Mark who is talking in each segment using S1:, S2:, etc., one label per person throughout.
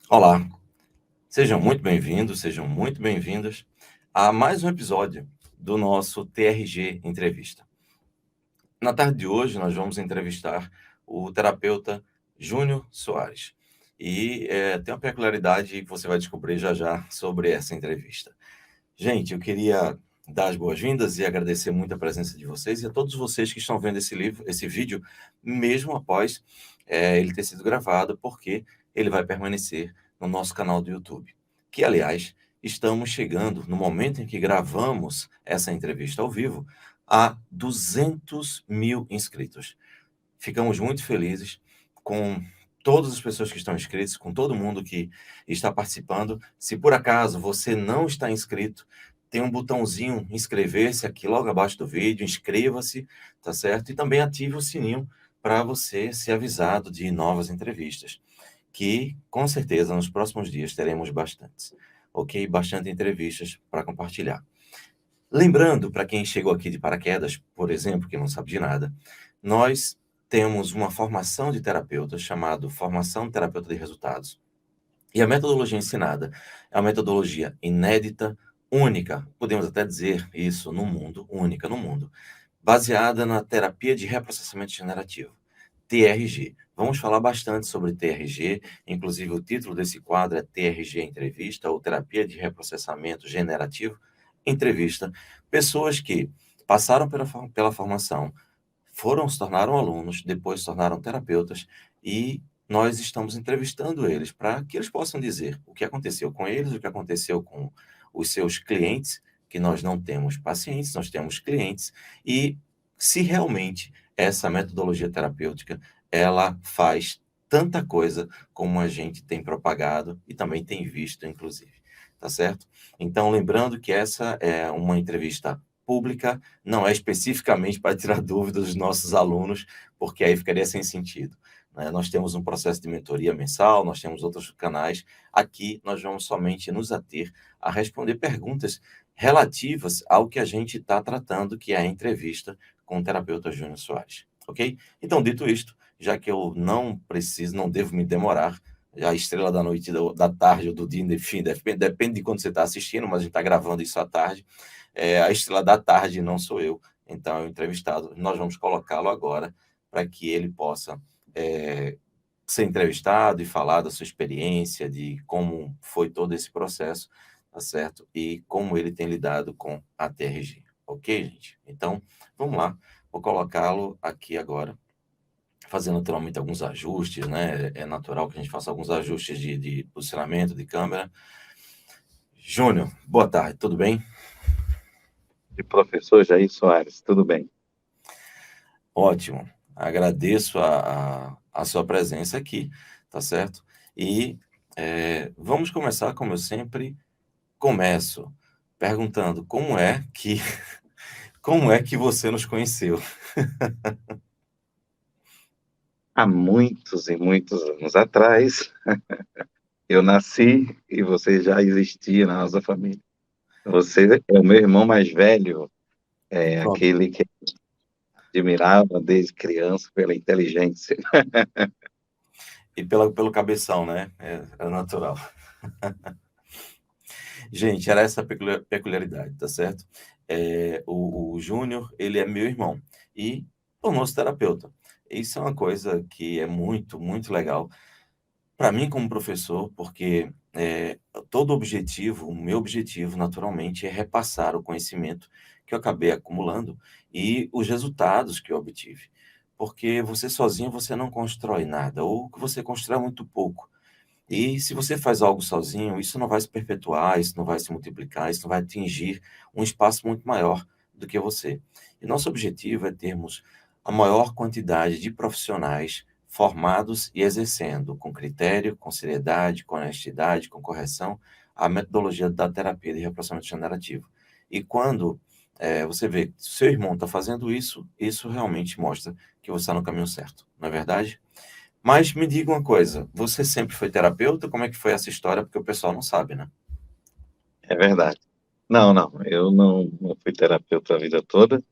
S1: Olá, sejam muito bem-vindos, sejam muito bem-vindas a mais um episódio do nosso TRG Entrevista. Na tarde de hoje, nós vamos entrevistar o terapeuta Júnior Soares. E tem uma peculiaridade que você vai descobrir já já sobre essa entrevista. Gente, eu queria dar as boas-vindas e agradecer muito a presença de vocês e a todos vocês que estão vendo esse vídeo, mesmo após ele ter sido gravado, porque ele vai permanecer no nosso canal do YouTube. Que, aliás, estamos chegando, no momento em que gravamos essa entrevista ao vivo, a 200 mil inscritos. Ficamos muito felizes com todas as pessoas que estão inscritas, com todo mundo que está participando. Se por acaso você não está inscrito, tem um botãozinho inscrever-se aqui logo abaixo do vídeo, inscreva-se, tá certo? E também ative o sininho para você ser avisado de novas entrevistas, que com certeza nos próximos dias teremos bastantes, ok? Bastante entrevistas para compartilhar. Lembrando, para quem chegou aqui de paraquedas, por exemplo, que não sabe de nada, nós temos uma formação de terapeutas chamada Formação de Terapeuta de Resultados. E a metodologia ensinada é uma metodologia inédita, única, podemos até dizer isso no mundo, única no mundo, baseada na terapia de reprocessamento generativo, TRG. Vamos falar bastante sobre TRG, inclusive o título desse quadro é TRG Entrevista, ou Terapia de Reprocessamento Generativo Entrevista. Pessoas que passaram pela formação, se tornaram alunos, depois se tornaram terapeutas, e nós estamos entrevistando eles para que eles possam dizer o que aconteceu com eles, o que aconteceu com os seus clientes, que nós não temos pacientes, nós temos clientes, e se realmente essa metodologia terapêutica, ela faz tanta coisa como a gente tem propagado e também tem visto, inclusive, tá certo? Então, lembrando que essa é uma entrevista pública, não é especificamente para tirar dúvidas dos nossos alunos, porque aí ficaria sem sentido, né? Nós temos um processo de mentoria mensal, nós temos outros canais. Aqui nós vamos somente nos ater a responder perguntas relativas ao que a gente está tratando, que é a entrevista com o terapeuta Júnior Soares, ok? Então, dito isto, já que eu não preciso, não devo me demorar, a estrela da noite, da tarde ou do dia, enfim, depende de quando você está assistindo, mas a gente está gravando isso à tarde. A estrela da tarde não sou eu, então é o entrevistado. Nós vamos colocá-lo agora para que ele possa ser entrevistado e falar da sua experiência, de como foi todo esse processo, tá certo? E como ele tem lidado com a TRG. Ok, gente? Então, vamos lá. Vou colocá-lo aqui agora, fazendo naturalmente alguns ajustes, né? É natural que a gente faça alguns ajustes de posicionamento de câmera. Júnior, boa tarde, tudo bem?
S2: De professor Jair Soares, tudo bem?
S1: Ótimo. Agradeço a sua presença aqui, tá certo? E vamos começar, como eu sempre começo, perguntando como é que você nos conheceu?
S2: Há muitos e muitos anos atrás, eu nasci e você já existia na nossa família. Você é o meu irmão mais velho,
S1: Pronto.
S2: aquele que admirava desde criança pela inteligência.
S1: E pelo cabeção, né? É natural. Gente, era essa a peculiaridade, tá certo? O Júnior, ele é meu irmão e tornou-se terapeuta. Isso é uma coisa que é muito, muito legal para mim como professor, porque todo objetivo, o meu objetivo, naturalmente, é repassar o conhecimento que eu acabei acumulando e os resultados que eu obtive. Porque você sozinho, você não constrói nada, ou o que você constrói é muito pouco. E se você faz algo sozinho, isso não vai se perpetuar, isso não vai se multiplicar, isso não vai atingir um espaço muito maior do que você. E nosso objetivo é termos a maior quantidade de profissionais formados e exercendo com critério, com seriedade, com honestidade, com correção, a metodologia da terapia de reprocessamento generativo. E quando você vê que seu irmão está fazendo isso, isso realmente mostra que você está no caminho certo, não é verdade? Mas me diga uma coisa, você sempre foi terapeuta? Como é que foi essa história? Porque o pessoal não sabe, né?
S2: É verdade. Não, não, eu não fui terapeuta a vida toda.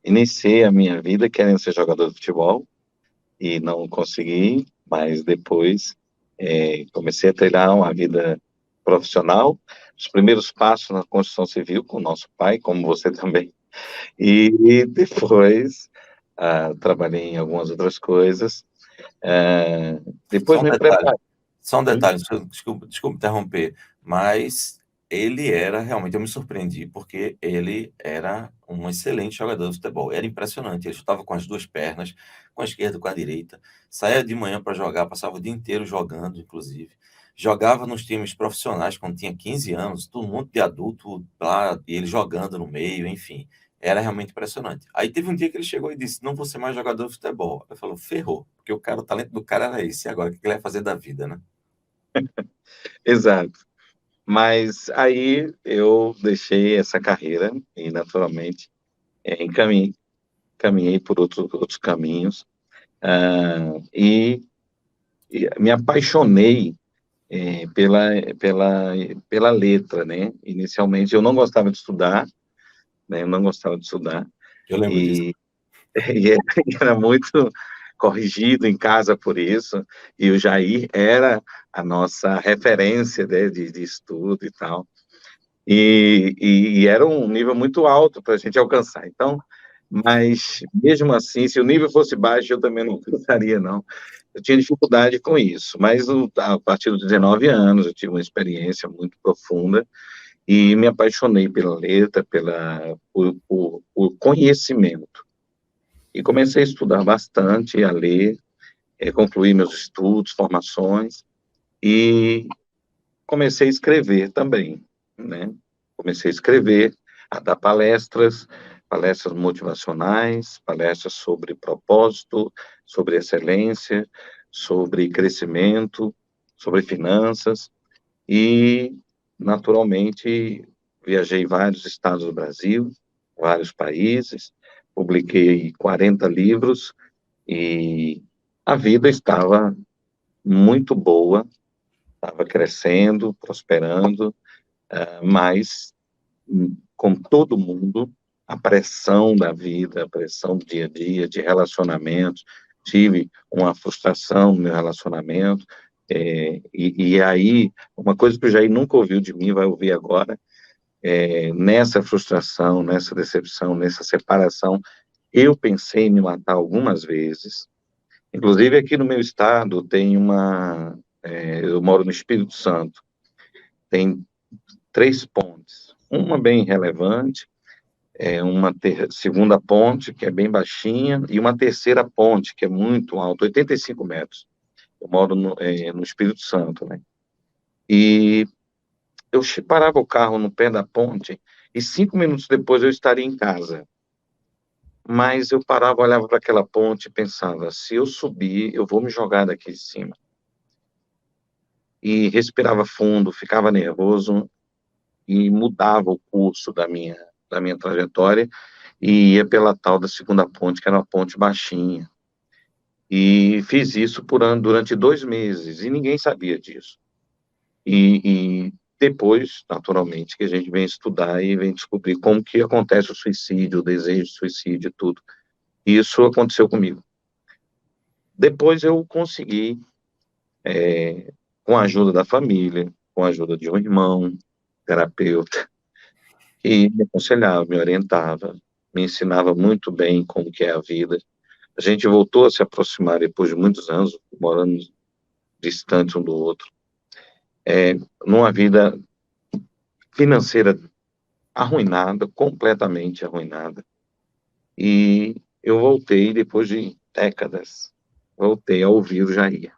S2: Iniciei a minha vida querendo ser jogador de futebol e não consegui, mas depois Comecei a trilhar uma vida profissional, os primeiros passos na construção civil com o nosso pai, como você também, e depois trabalhei em algumas outras coisas, depois
S1: Só um
S2: me
S1: detalhe,
S2: preparei.
S1: só um detalhe, desculpa interromper, mas ele era realmente, eu me surpreendi, porque ele era um excelente jogador de futebol, era impressionante, ele chutava com as duas pernas, com a esquerda, com a direita, saía de manhã para jogar, passava o dia inteiro jogando, inclusive, jogava nos times profissionais quando tinha 15 anos, todo mundo de adulto lá, e ele jogando no meio, enfim, era realmente impressionante. Aí teve um dia que ele chegou e disse, não vou ser mais jogador de futebol. Eu falei, ferrou, porque o talento do cara era esse, e agora o que ele vai fazer da vida, né?
S2: Exato. Mas aí eu deixei essa carreira e, naturalmente, caminhei por outros caminhos, e me apaixonei pela, pela, pela letra, né? Inicialmente eu não gostava de estudar, né? Eu não gostava de estudar,
S1: Eu lembro disso.
S2: e, era muito corrigido em casa por isso, e o Jair era a nossa referência, né, de estudo e tal. E era um nível muito alto para a gente alcançar. Então, mas mesmo assim, se o nível fosse baixo, eu também não alcançaria, não. Eu tinha dificuldade com isso, mas a partir dos 19 anos eu tive uma experiência muito profunda e me apaixonei pela letra, por conhecimento. E comecei a estudar bastante, a ler, concluir meus estudos, formações, e comecei a escrever também, né? Comecei a escrever, a dar palestras, palestras motivacionais, palestras sobre propósito, sobre excelência, sobre crescimento, sobre finanças e, naturalmente, viajei vários estados do Brasil, vários países, publiquei 40 livros e a vida estava muito boa, estava crescendo, prosperando, mas, como todo mundo, a pressão da vida, a pressão do dia a dia, de relacionamentos, tive uma frustração no meu relacionamento, e aí, uma coisa que o Jair nunca ouviu de mim, vai ouvir agora, nessa frustração, nessa decepção, nessa separação, eu pensei em me matar algumas vezes, inclusive aqui no meu estado tem eu moro no Espírito Santo, tem 3 pontes, uma bem relevante, uma segunda ponte, que é bem baixinha, e uma terceira ponte, que é muito alta, 85 metros. Eu moro no Espírito Santo, né? E eu parava o carro no pé da ponte, e 5 minutos depois eu estaria em casa. Mas eu parava, olhava para aquela ponte e pensava, se eu subir, eu vou me jogar daqui de cima. E respirava fundo, ficava nervoso, e mudava o curso da minha trajetória, e ia pela tal da segunda ponte, que era uma ponte baixinha. E fiz isso durante 2 meses, e ninguém sabia disso. E depois, naturalmente, que a gente vem estudar e vem descobrir como que acontece o suicídio, o desejo de suicídio e tudo. E isso aconteceu comigo. Depois eu consegui, com a ajuda da família, com a ajuda de um irmão, terapeuta, que me aconselhava, me orientava, me ensinava muito bem como que é a vida. A gente voltou a se aproximar depois de muitos anos, morando distantes um do outro, numa vida financeira arruinada, completamente arruinada. E eu voltei depois de décadas, voltei a ouvir o Jair,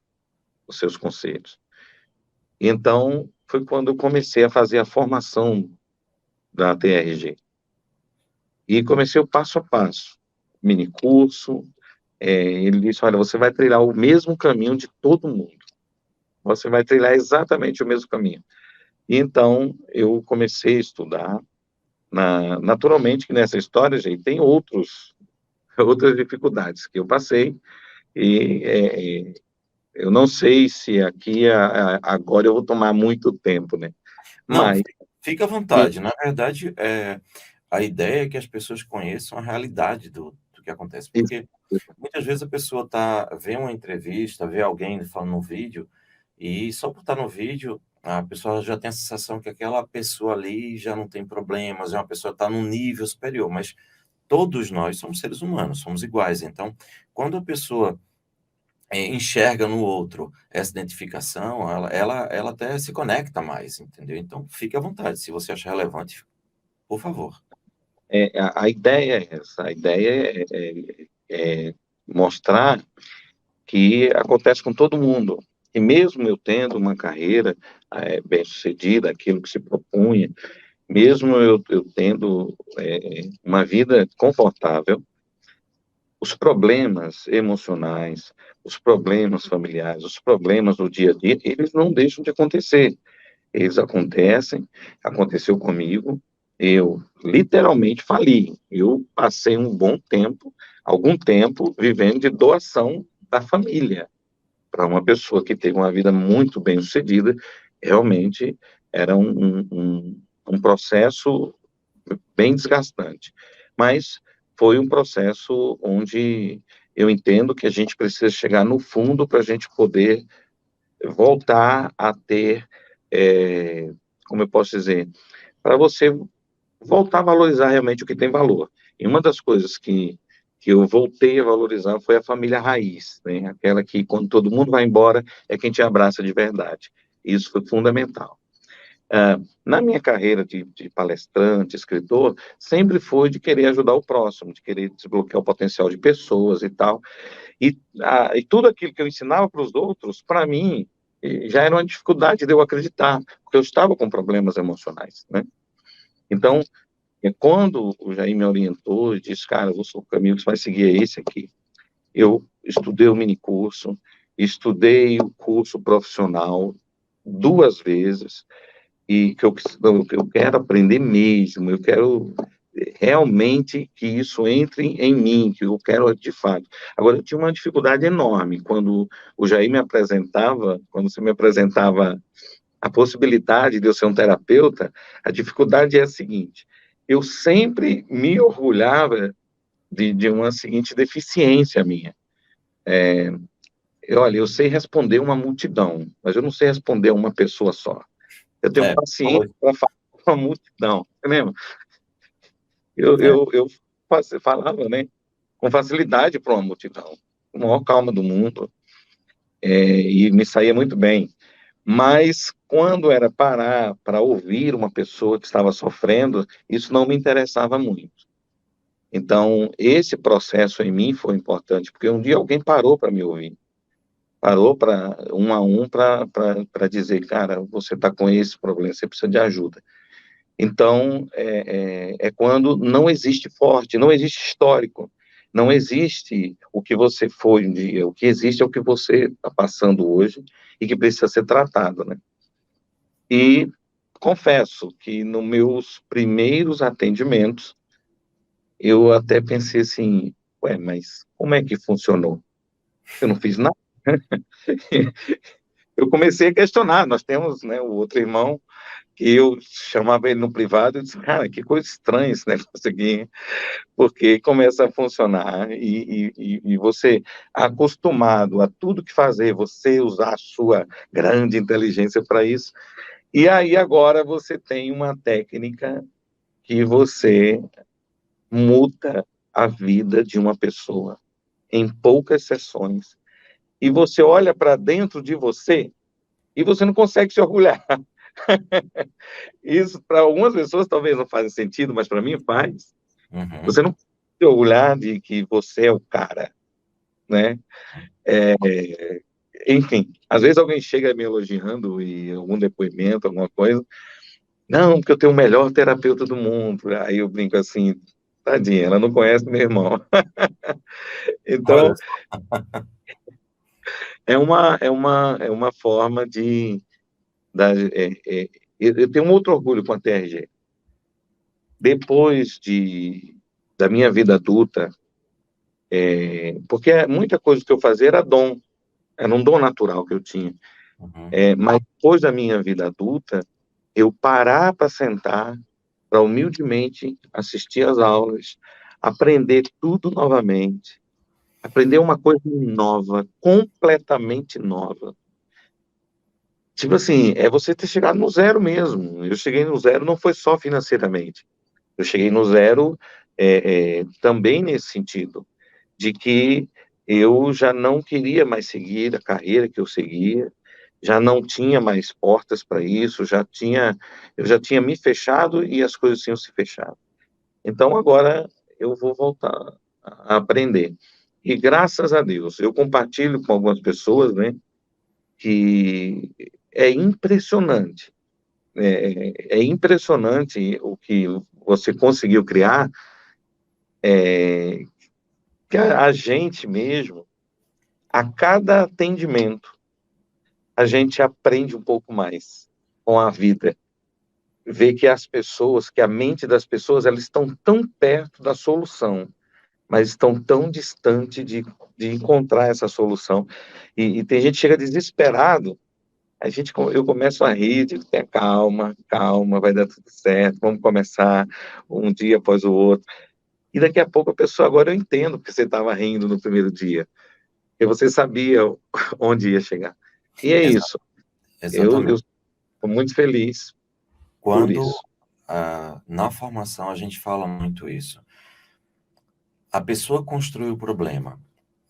S2: os seus conselhos. E então foi quando eu comecei a fazer a formação da TRG. E comecei o passo a passo, mini curso. Ele disse: olha, você vai trilhar o mesmo caminho de todo mundo. Você vai trilhar exatamente o mesmo caminho. E então eu comecei a estudar. Naturalmente que nessa história, gente, tem outras dificuldades que eu passei, e eu não sei se aqui agora eu vou tomar muito tempo, né?
S1: Não,
S2: Mas
S1: fica à vontade. Na verdade, a ideia é que as pessoas conheçam a realidade do que acontece, porque muitas vezes a pessoa vê uma entrevista, vê alguém falando no vídeo, E só por estar no vídeo, a pessoa já tem a sensação que aquela pessoa ali já não tem problemas, é uma pessoa que está num nível superior, mas todos nós somos seres humanos, somos iguais. Então, quando a pessoa enxerga no outro essa identificação, ela até se conecta mais, entendeu? Então, fique à vontade, se você achar relevante, por favor.
S2: A ideia é essa, a ideia é mostrar que acontece com todo mundo. E mesmo eu tendo uma carreira bem-sucedida, aquilo que se propunha, mesmo eu tendo uma vida confortável, os problemas emocionais, os problemas familiares, os problemas do dia a dia, eles não deixam de acontecer. Eles acontecem, aconteceu comigo, eu literalmente fali. Eu passei um bom tempo, algum tempo, vivendo de doação da família. Para uma pessoa que teve uma vida muito bem-sucedida, realmente era um processo bem desgastante. Mas foi um processo onde eu entendo que a gente precisa chegar no fundo para a gente poder voltar a ter, como eu posso dizer, para você voltar a valorizar realmente o que tem valor. E uma das coisas que eu voltei a valorizar foi a família raiz, né? Aquela que, quando todo mundo vai embora, é quem te abraça de verdade. Isso foi fundamental. Na minha carreira de palestrante, escritor, sempre foi de querer ajudar o próximo, de querer desbloquear o potencial de pessoas e tal. E tudo aquilo que eu ensinava para os outros, para mim, já era uma dificuldade de eu acreditar, porque eu estava com problemas emocionais, né? Então, quando o Jair me orientou e disse, cara, o caminho que você vai seguir é esse aqui. Eu estudei o minicurso, estudei o curso profissional 2 vezes, e que eu quero aprender mesmo, eu quero realmente que isso entre em mim, que eu quero de fato. Agora, eu tinha uma dificuldade enorme quando o Jair me apresentava, quando você me apresentava a possibilidade de eu ser um terapeuta, a dificuldade é a seguinte, eu sempre me orgulhava de uma seguinte deficiência minha. Olha, eu sei responder uma multidão, mas eu não sei responder a uma pessoa só. Eu tenho paciência
S1: Falou.
S2: para falar com uma multidão, é mesmo?
S1: É,
S2: Eu falava, né, com facilidade para uma multidão, com a maior calma do mundo, e me saía muito bem. Mas quando era parar para ouvir uma pessoa que estava sofrendo, isso não me interessava muito. Então, esse processo em mim foi importante, porque um dia alguém parou para me ouvir, parou para um a um para dizer, cara, você está com esse problema, você precisa de ajuda. Então, é quando não existe forte, não existe histórico, não existe o que você foi um dia, o que existe é o que você está passando hoje e que precisa ser tratado, né? E confesso que nos meus primeiros atendimentos, eu até pensei assim, ué, mas como é que funcionou? Eu não fiz nada. Eu comecei a questionar, nós temos, né, o outro irmão, que eu chamava ele no privado, e disse, cara, que coisa estranha esse negócio aqui, porque começa a funcionar e você acostumado a tudo que fazer, você usar a sua grande inteligência para isso, e aí agora você tem uma técnica que você muda a vida de uma pessoa em poucas sessões, e você olha para dentro de você e você não consegue se orgulhar. Isso para algumas pessoas talvez não faça sentido, mas para mim faz.
S1: uhum.
S2: Você não pode se orgulhar de que você é o cara, né? É, enfim, às vezes alguém chega me elogiando e algum depoimento, alguma coisa, não, porque eu tenho o melhor terapeuta do mundo. Aí eu brinco assim, tadinha, ela não conhece meu irmão.
S1: Olha
S2: Então,
S1: só.
S2: é uma forma de... eu tenho um outro orgulho com a TRG. Depois da minha vida adulta, porque muita coisa que eu fazia era dom, era um dom natural que eu tinha.
S1: Uhum.
S2: Mas depois da minha vida adulta, eu parar para sentar, para humildemente assistir às aulas, aprender tudo novamente, aprender uma coisa nova, completamente nova. tipo assim, é você ter chegado no zero mesmo. Eu cheguei no zero não foi só financeiramente. Eu cheguei no zero também nesse sentido, de que eu já não queria mais seguir a carreira que eu seguia, já não tinha mais portas para isso, eu já tinha me fechado e as coisas tinham se fechado. Então agora eu vou voltar a aprender. E graças a Deus, eu compartilho com algumas pessoas, né, que é impressionante, é impressionante o que você conseguiu criar, que a gente mesmo, a cada atendimento, a gente aprende um pouco mais com a vida. Ver que as pessoas, que a mente das pessoas, elas estão tão perto da solução, mas estão tão distante de encontrar essa solução. E tem gente que chega desesperado, eu começo a rir, digo, tenha calma, calma, vai dar tudo certo, vamos começar um dia após o outro. E daqui a pouco a pessoa, agora eu entendo porque você estava rindo no primeiro dia, porque você sabia onde ia chegar. E é
S1: Exa-
S2: isso, eu
S1: exatamente.
S2: estou muito feliz por
S1: Quando
S2: isso.
S1: na formação a gente fala muito isso. A pessoa construiu o problema.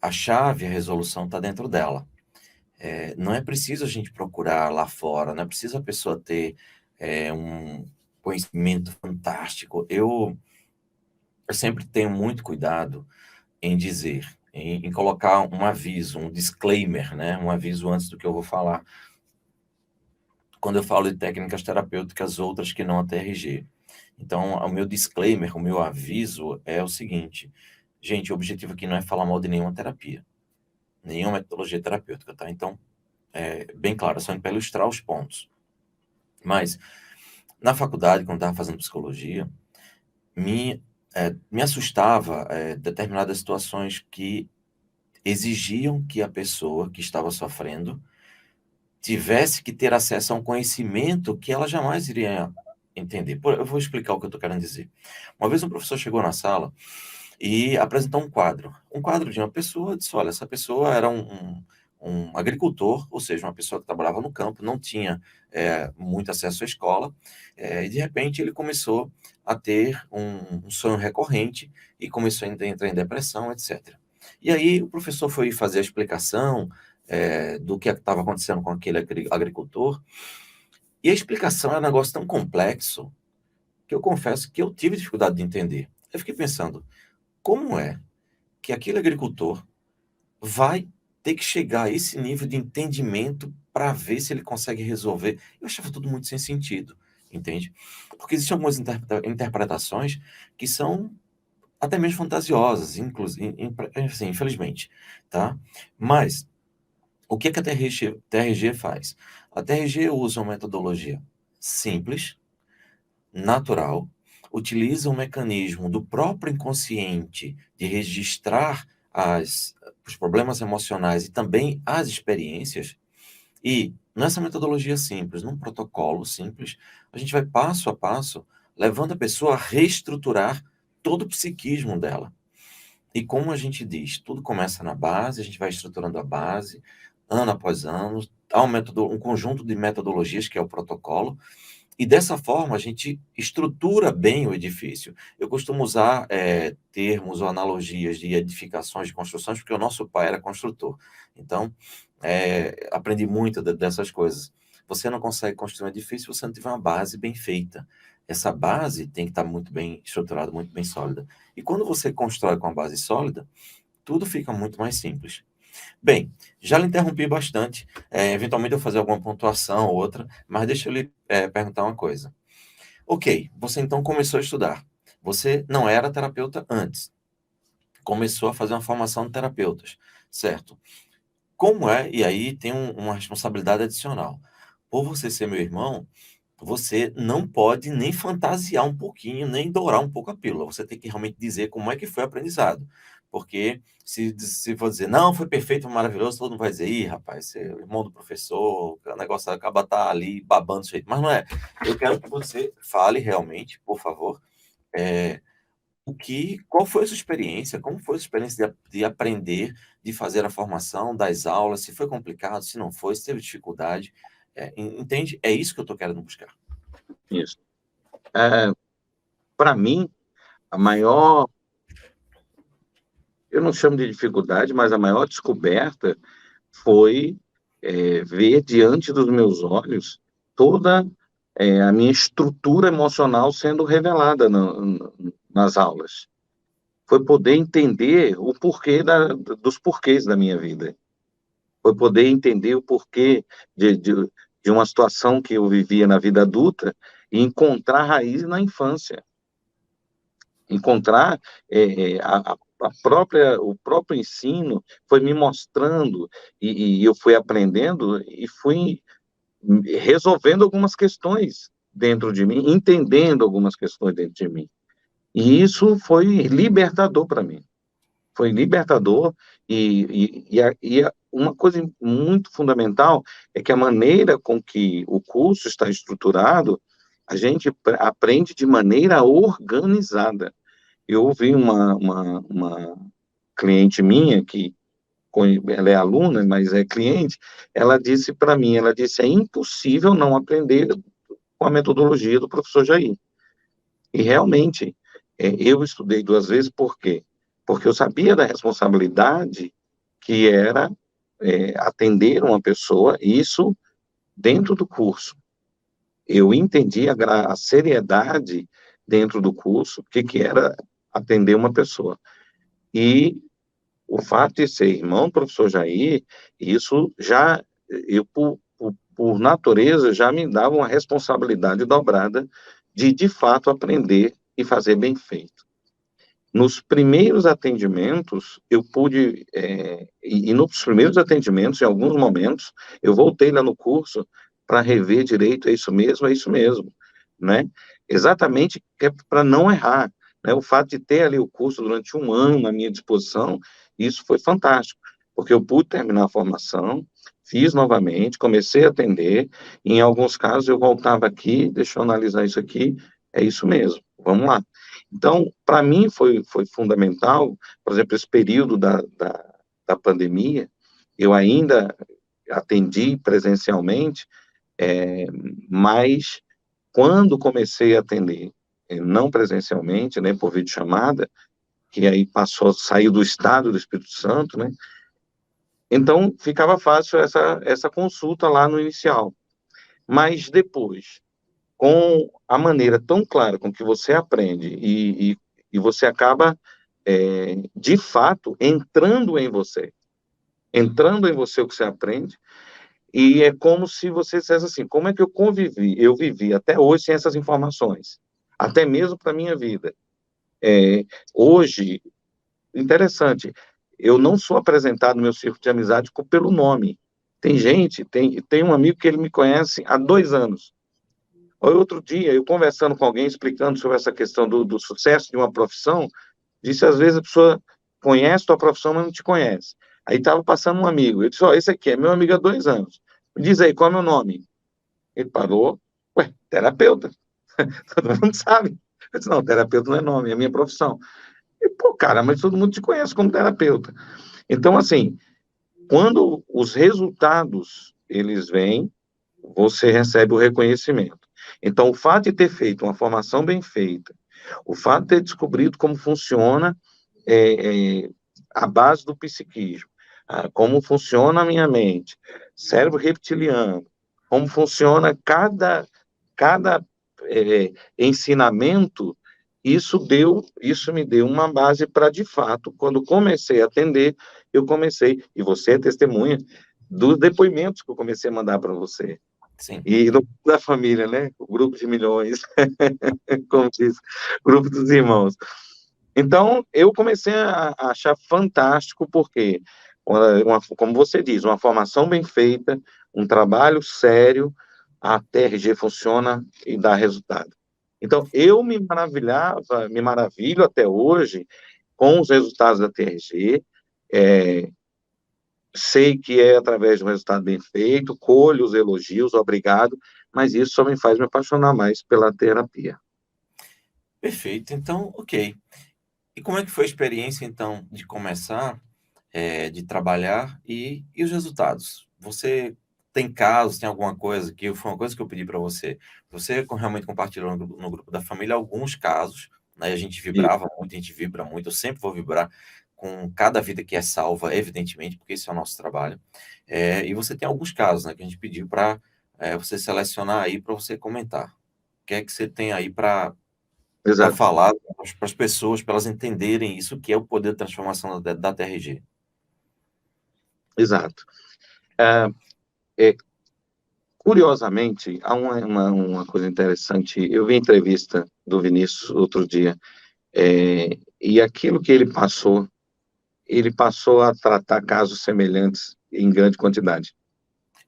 S1: A chave, a resolução está dentro dela. Não é preciso a gente procurar lá fora, não é preciso a pessoa ter um conhecimento fantástico. Eu sempre tenho muito cuidado em dizer, em colocar um aviso, um disclaimer, né? Um aviso antes do que eu vou falar. Quando eu falo de técnicas terapêuticas, outras que não a TRG. Então, o meu disclaimer, o meu aviso é o seguinte: gente, o objetivo aqui não é falar mal de nenhuma terapia, nenhuma metodologia terapêutica, tá? Então, bem claro, só para ilustrar os pontos. Mas, na faculdade, quando estava fazendo psicologia, me assustava determinadas situações que exigiam que a pessoa que estava sofrendo tivesse que ter acesso a um conhecimento que ela jamais iria entender. Eu vou explicar o que eu estou querendo dizer. Uma vez um professor chegou na sala e apresentou um quadro de uma pessoa, disse, olha, essa pessoa era um agricultor, ou seja, uma pessoa que trabalhava no campo, não tinha muito acesso à escola, e de repente ele começou a ter um sonho recorrente e começou a entrar em depressão, etc. E aí o professor foi fazer a explicação do que estava acontecendo com aquele agricultor, e a explicação é um negócio tão complexo que eu confesso que eu tive dificuldade de entender. Eu fiquei pensando, como é que aquele agricultor vai ter que chegar a esse nível de entendimento para ver se ele consegue resolver? Eu achava tudo muito sem sentido, entende? Porque existem algumas interpretações que são até mesmo fantasiosas, inclusive, assim, infelizmente, tá? Mas o que que a TRG faz? A TRG usa uma metodologia simples, natural, utiliza um mecanismo do próprio inconsciente de registrar os problemas emocionais e também as experiências. E nessa metodologia simples, num protocolo simples, a gente vai passo a passo levando a pessoa a reestruturar todo o psiquismo dela. E como a gente diz, tudo começa na base, a gente vai estruturando a base, ano após ano, há um conjunto de metodologias que é o protocolo, e dessa forma a gente estrutura bem o edifício. Eu costumo usar termos ou analogias de edificações, de construções, porque o nosso pai era construtor. Então, aprendi muito dessas coisas. Você não consegue construir um edifício se você não tiver uma base bem feita. Essa base tem que estar muito bem estruturada, muito bem sólida. E quando você constrói com a base sólida, tudo fica muito mais simples. Bem, já lhe interrompi bastante. Eventualmente eu vou fazer alguma pontuação ou outra, mas deixa eu lhe perguntar uma coisa. Ok, você então começou a estudar. Você não era terapeuta antes. Começou a fazer uma formação de terapeutas, certo? Como é, e aí tem uma responsabilidade adicional. Por você ser meu irmão, você não pode nem fantasiar um pouquinho, nem dourar um pouco a pílula. Você tem que realmente dizer como é que foi o aprendizado. Porque se for dizer, não, foi perfeito, foi maravilhoso, todo mundo vai dizer, ih, rapaz, você é o irmão do professor, o negócio acaba tá ali babando o jeito. Mas não é. Eu quero que você fale realmente, por favor, é, qual foi a sua experiência, como foi a sua experiência de aprender, de fazer a formação, das aulas, se foi complicado, se não foi, se teve dificuldade. Entende? É isso que eu estou querendo buscar.
S2: Isso. Para mim, a maior, eu não chamo de dificuldade, mas a maior descoberta foi ver diante dos meus olhos toda a minha estrutura emocional sendo revelada nas aulas. Foi poder entender o porquê dos porquês da minha vida. Foi poder entender o porquê de uma situação que eu vivia na vida adulta e encontrar raiz na infância. Encontrar o próprio ensino foi me mostrando e eu fui aprendendo e fui resolvendo algumas questões dentro de mim, entendendo algumas questões dentro de mim. E isso foi libertador para mim. Foi libertador uma coisa muito fundamental é que a maneira com que o curso está estruturado, a gente aprende de maneira organizada. Eu ouvi uma cliente minha, que ela é aluna, mas é cliente, ela disse para mim, ela disse, é impossível não aprender com a metodologia do professor Jair. E realmente, eu estudei 2 vezes, por quê? Porque eu sabia da responsabilidade que era atender uma pessoa, isso dentro do curso. Eu entendi a seriedade dentro do curso, o que era atender uma pessoa. E o fato de ser irmão do professor Jair, isso já, eu, por natureza, já me dava uma responsabilidade dobrada de fato, aprender e fazer bem feito. Nos primeiros atendimentos, eu pude, e nos primeiros atendimentos, em alguns momentos, eu voltei lá no curso para rever direito, é isso mesmo, né? Exatamente para não errar, né? O fato de ter ali o curso durante 1 ano na minha disposição, isso foi fantástico, porque eu pude terminar a formação, fiz novamente, comecei a atender, e em alguns casos eu voltava aqui, deixa eu analisar isso aqui, é isso mesmo, vamos lá. Então, para mim foi fundamental, por exemplo, esse período da pandemia, eu ainda atendi presencialmente, mas quando comecei a atender não presencialmente, né, por videochamada, que aí saiu do estado do Espírito Santo, né, então ficava fácil essa consulta lá no inicial. Mas depois, com a maneira tão clara com que você aprende e você acaba, de fato, entrando em você o que você aprende, e é como se você dissesse assim, como é que eu vivi até hoje sem essas informações, até mesmo para a minha vida. Hoje, interessante, eu não sou apresentado no meu círculo de amizade pelo nome. Tem um amigo que ele me conhece há 2 anos. Outro dia, eu conversando com alguém, explicando sobre essa questão do sucesso de uma profissão, disse, às vezes a pessoa conhece tua profissão, mas não te conhece. Aí estava passando um amigo, eu disse, esse aqui é meu amigo há 2 anos. Me diz aí, qual é o meu nome? Ele parou, terapeuta. Todo mundo sabe. Eu disse, não, terapeuta não é nome, é minha profissão. E, cara, mas todo mundo te conhece como terapeuta. Então, assim, quando os resultados, eles vêm, você recebe o reconhecimento. Então, o fato de ter feito uma formação bem feita, o fato de ter descobrido como funciona a base do psiquismo, como funciona a minha mente, cérebro reptiliano, como funciona cada ensinamento, isso me deu uma base para, de fato, quando comecei a atender, e você é testemunha dos depoimentos que eu comecei a mandar para você.
S1: Sim.
S2: E no grupo da família, né? O grupo de milhões, como diz, grupo dos irmãos. Então, eu comecei a achar fantástico, porque, como você diz, uma formação bem feita, um trabalho sério, a TRG funciona e dá resultado. Então, eu me maravilho até hoje com os resultados da TRG, sei que é através de um resultado bem feito, colho os elogios, obrigado, mas isso só me faz me apaixonar mais pela terapia.
S1: Perfeito. Então, ok. E como é que foi a experiência, então, de começar, de trabalhar e os resultados? Você tem casos, tem alguma coisa que foi uma coisa que eu pedi para você. Você realmente compartilhou no grupo da família alguns casos, né? A gente
S2: E,
S1: vibrava muito, a gente vibra muito, eu sempre vou vibrar com cada vida que é salva, evidentemente, porque esse é o nosso trabalho. E você tem alguns casos, né, que a gente pediu para você selecionar aí para você comentar. O que é que você tem aí para
S2: exato,
S1: falar para as pessoas, para elas entenderem isso que é o poder de transformação da TRG?
S2: exato. É, é, curiosamente, há uma coisa interessante. Eu vi a entrevista do Vinícius outro dia, e aquilo que ele passou a tratar casos semelhantes em grande quantidade.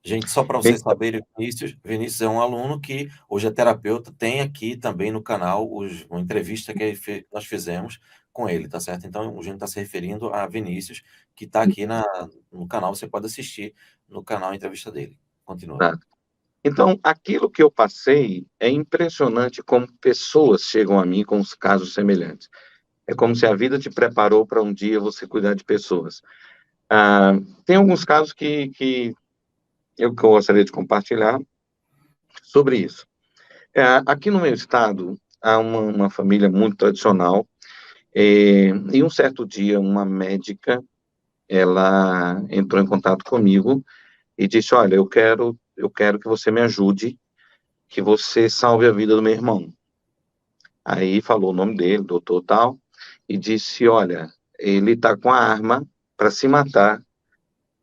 S1: Gente, só para
S2: Bem,
S1: vocês saberem, Vinícius é um aluno que hoje é terapeuta, tem aqui também no canal uma entrevista que nós fizemos com ele, tá certo? Então, a gente está se referindo a Vinícius, que está aqui no canal, você pode assistir no canal a entrevista dele. Continua.
S2: tá. Então, aquilo que eu passei é impressionante como pessoas chegam a mim com os casos semelhantes. É como se a vida te preparou para um dia você cuidar de pessoas. Ah, tem alguns casos que eu gostaria de compartilhar sobre isso. Aqui no meu estado, há uma família muito tradicional, e um certo dia, uma médica, ela entrou em contato comigo e disse, olha, eu quero que você me ajude, que você salve a vida do meu irmão. Aí falou o nome dele, doutor tal, e disse, olha, ele está com a arma para se matar,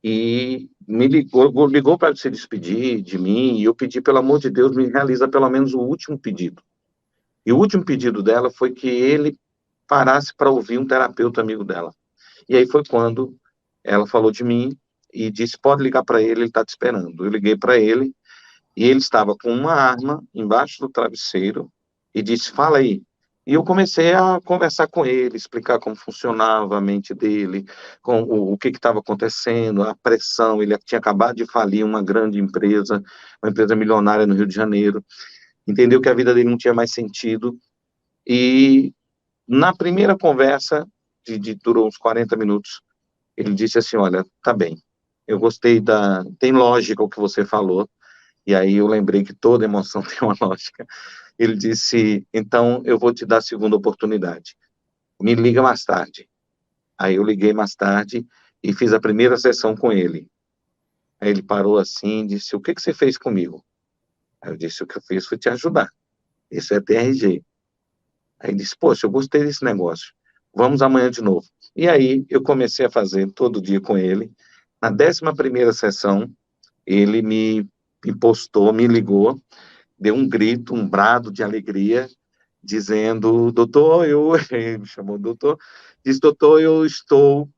S2: e me ligou para se despedir de mim, e eu pedi, pelo amor de Deus, me realiza pelo menos o último pedido. E o último pedido dela foi que ele parasse para ouvir um terapeuta amigo dela. E aí foi quando ela falou de mim e disse: pode ligar para ele está te esperando. Eu liguei para ele e ele estava com uma arma embaixo do travesseiro e disse: fala aí. E eu comecei a conversar com ele, explicar como funcionava a mente dele, com o que estava acontecendo, a pressão. Ele tinha acabado de falir uma empresa milionária no Rio de Janeiro, entendeu que a vida dele não tinha mais sentido. E na primeira conversa, durou uns 40 minutos, ele disse assim: olha, tá bem, eu gostei da. Tem lógica o que você falou, e aí eu lembrei que toda emoção tem uma lógica. Ele disse: então eu vou te dar a segunda oportunidade, me liga mais tarde. Aí eu liguei mais tarde e fiz a primeira sessão com ele. Aí ele parou assim e disse: o que que você fez comigo? Aí eu disse: o que eu fiz foi te ajudar, isso é TRG. Aí ele disse: poxa, eu gostei desse negócio, vamos amanhã de novo. E aí eu comecei a fazer todo dia com ele. Na 11ª sessão, ele me postou, me ligou, deu um grito, um brado de alegria, dizendo: doutor, ele me chamou doutor, disse: doutor, eu estou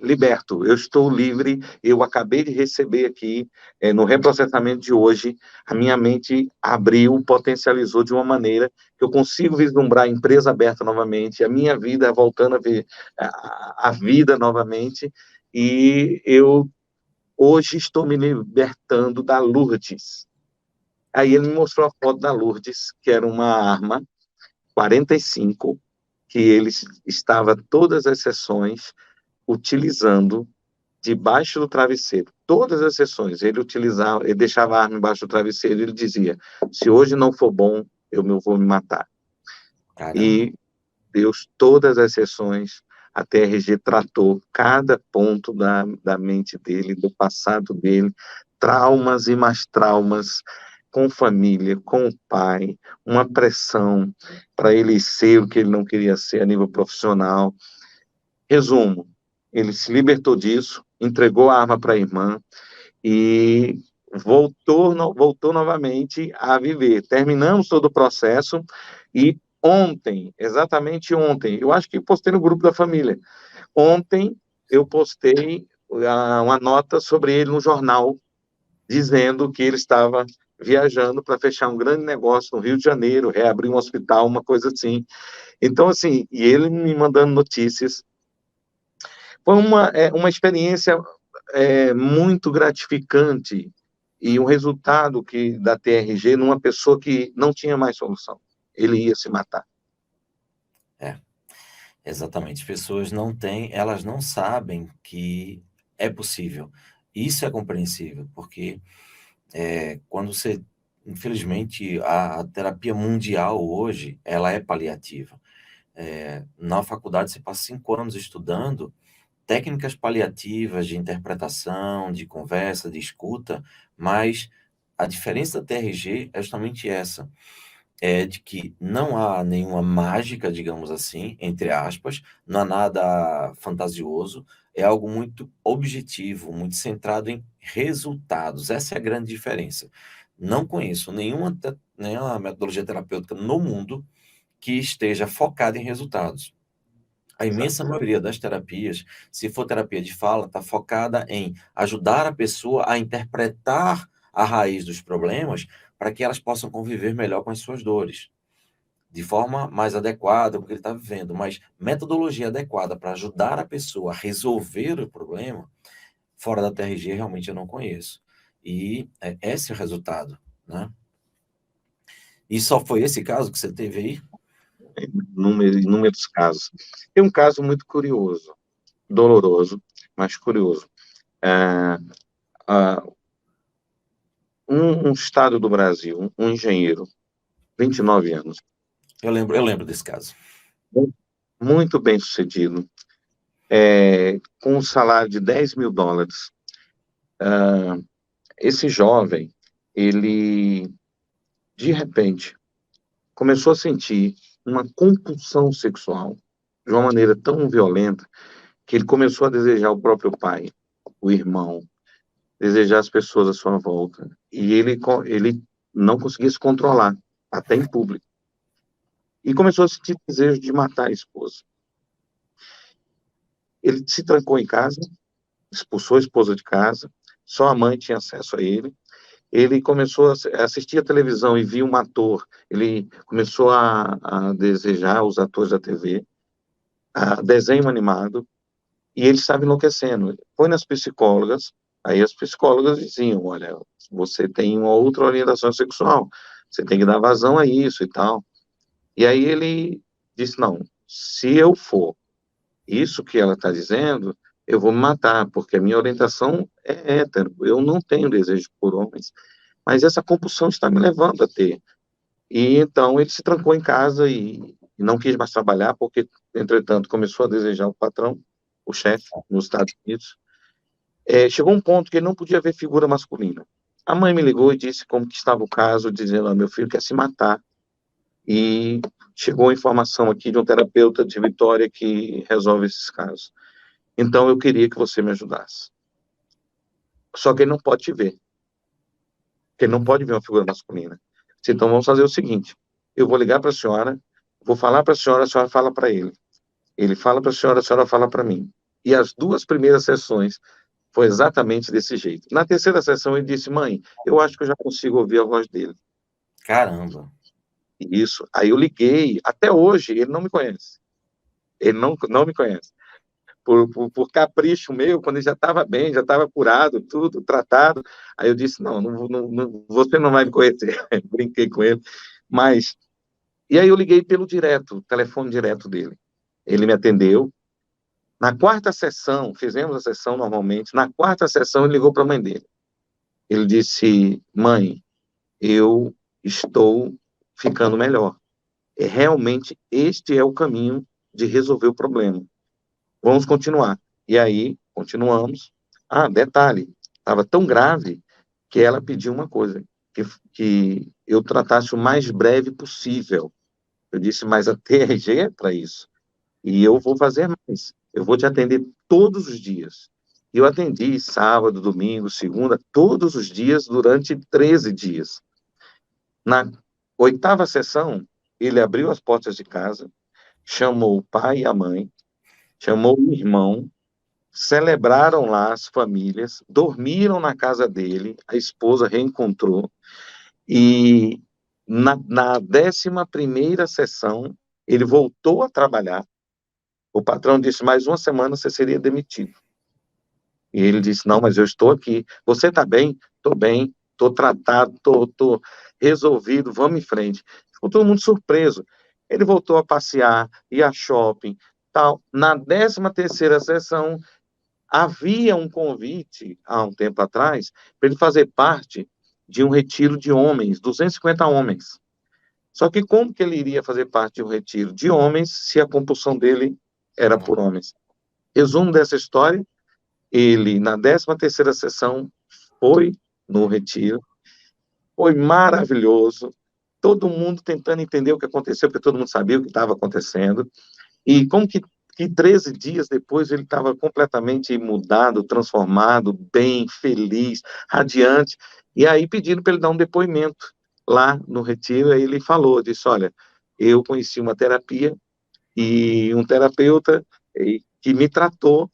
S2: liberto, eu estou livre, eu acabei de receber aqui, no reprocessamento de hoje, a minha mente abriu, potencializou de uma maneira que eu consigo vislumbrar a empresa aberta novamente, a minha vida voltando a ver a vida novamente, e eu hoje estou me libertando da Lourdes. Aí ele me mostrou a foto da Lourdes, que era uma arma 45, que ele estava todas as sessões utilizando debaixo do travesseiro. Todas as sessões, ele utilizava, ele deixava a arma embaixo do travesseiro e ele dizia: se hoje não for bom, eu vou me matar.
S1: Caramba.
S2: E Deus, todas as sessões, a TRG tratou cada ponto da mente dele, do passado dele, traumas e mais traumas, com família, com o pai, uma pressão para ele ser o que ele não queria ser a nível profissional. Resumo, ele se libertou disso, entregou a arma para a irmã e voltou novamente a viver. Terminamos todo o processo e ontem, exatamente ontem, eu acho que postei no grupo da família. Ontem eu postei uma nota sobre ele no jornal, dizendo que ele estava viajando para fechar um grande negócio no Rio de Janeiro, reabrir um hospital, uma coisa assim. Então, assim, e ele me mandando notícias. Foi uma experiência muito gratificante e um resultado da TRG numa pessoa que não tinha mais solução. Ele ia se matar.
S1: É. Exatamente. As pessoas não têm, elas não sabem que é possível. Isso é compreensível, porque quando você, infelizmente, a terapia mundial hoje, ela é paliativa. Na faculdade você passa 5 anos estudando técnicas paliativas de interpretação, de conversa, de escuta, mas a diferença da TRG é justamente essa, é de que não há nenhuma mágica, digamos assim, entre aspas, não há nada fantasioso, é algo muito objetivo, muito centrado em resultados. Essa é a grande diferença. Não conheço nenhuma metodologia terapêutica no mundo que esteja focada em resultados. A imensa
S2: Exato.
S1: maioria das terapias, se for terapia de fala, está focada em ajudar a pessoa a interpretar a raiz dos problemas para que elas possam conviver melhor com as suas dores, de forma mais adequada com o que ele está vivendo. Mas metodologia adequada para ajudar a pessoa a resolver o problema, fora da TRG, realmente eu não conheço. E esse é o resultado, né? E só foi esse caso que você teve aí?
S2: Inúmeros casos. Tem um caso muito curioso, doloroso, mas curioso. É, ah, um estado do Brasil, um engenheiro, 29 anos,
S1: Eu lembro desse caso.
S2: muito bem sucedido, com um salário de US$ 10.000. Esse jovem, ele, de repente, começou a sentir uma compulsão sexual de uma maneira tão violenta que ele começou a desejar o próprio pai, o irmão, desejar as pessoas à sua volta. E ele não conseguia se controlar, até em público. E começou a sentir desejo de matar a esposa. Ele se trancou em casa, expulsou a esposa de casa, só a mãe tinha acesso a ele. Ele começou a assistir a televisão e viu um ator, ele começou a desejar os atores da TV, a desenho animado, e ele estava enlouquecendo. Foi nas psicólogas, aí as psicólogas diziam, olha, você tem uma outra orientação sexual, você tem que dar vazão a isso e tal. E aí ele disse, não, se eu for isso que ela está dizendo, eu vou me matar, porque a minha orientação é hétero, eu não tenho desejo por homens, mas essa compulsão está me levando a ter. E então ele se trancou em casa e não quis mais trabalhar, porque, entretanto, começou a desejar o patrão, o chefe, nos Estados Unidos. Chegou um ponto que ele não podia ver figura masculina. A mãe me ligou e disse como que estava o caso, dizendo, meu filho quer se matar. E chegou a informação aqui de um terapeuta de Vitória que resolve esses casos. Então, eu queria que você me ajudasse. Só que ele não pode te ver. Porque ele não pode ver uma figura masculina. Então, vamos fazer o seguinte. Eu vou ligar para a senhora, vou falar para a senhora fala para ele. Ele fala para a senhora fala para mim. E as 2 primeiras sessões foi exatamente desse jeito. Na terceira sessão, ele disse, mãe, eu acho que eu já consigo ouvir a voz dele.
S1: Caramba.
S2: Isso. Aí eu liguei. Até hoje, ele não me conhece. Ele não me conhece. Por capricho meu, quando ele já estava bem, já estava curado, tudo, tratado. Aí eu disse, você não vai me conhecer. Brinquei com ele. Mas, e aí eu liguei pelo telefone direto dele. Ele me atendeu. Na quarta sessão, fizemos a sessão normalmente, na quarta sessão ele ligou para a mãe dele. Ele disse, mãe, eu estou ficando melhor. Realmente, este é o caminho de resolver o problema. Vamos continuar. E aí, continuamos. Detalhe, estava tão grave que ela pediu uma coisa, que eu tratasse o mais breve possível. Eu disse, mas a TRG é para isso. E eu vou fazer mais. Eu vou te atender todos os dias. E eu atendi sábado, domingo, segunda, todos os dias durante 13 dias. Na oitava sessão, ele abriu as portas de casa, chamou o pai e a mãe, chamou o irmão, celebraram lá as famílias, dormiram na casa dele, a esposa reencontrou, e na 11ª sessão, ele voltou a trabalhar. O patrão disse, mais uma semana você seria demitido. E ele disse, não, mas eu estou aqui. Você está bem? Estou bem, estou tratado, estou resolvido, vamos em frente. Ficou todo mundo surpreso. Ele voltou a passear, ir a shopping, tal. Na 13ª sessão, havia um convite, há um tempo atrás, para ele fazer parte de um retiro de homens, 250 homens. Só que como que ele iria fazer parte de um retiro de homens se a compulsão dele era por homens? Resumo dessa história, ele, na 13ª sessão, foi no retiro, foi maravilhoso, todo mundo tentando entender o que aconteceu, porque todo mundo sabia o que estava acontecendo, e como que 13 dias depois ele estava completamente mudado, transformado, bem, feliz, radiante, e aí pediram para ele dar um depoimento lá no retiro, aí ele falou, disse, olha, eu conheci uma terapia e um terapeuta que me tratou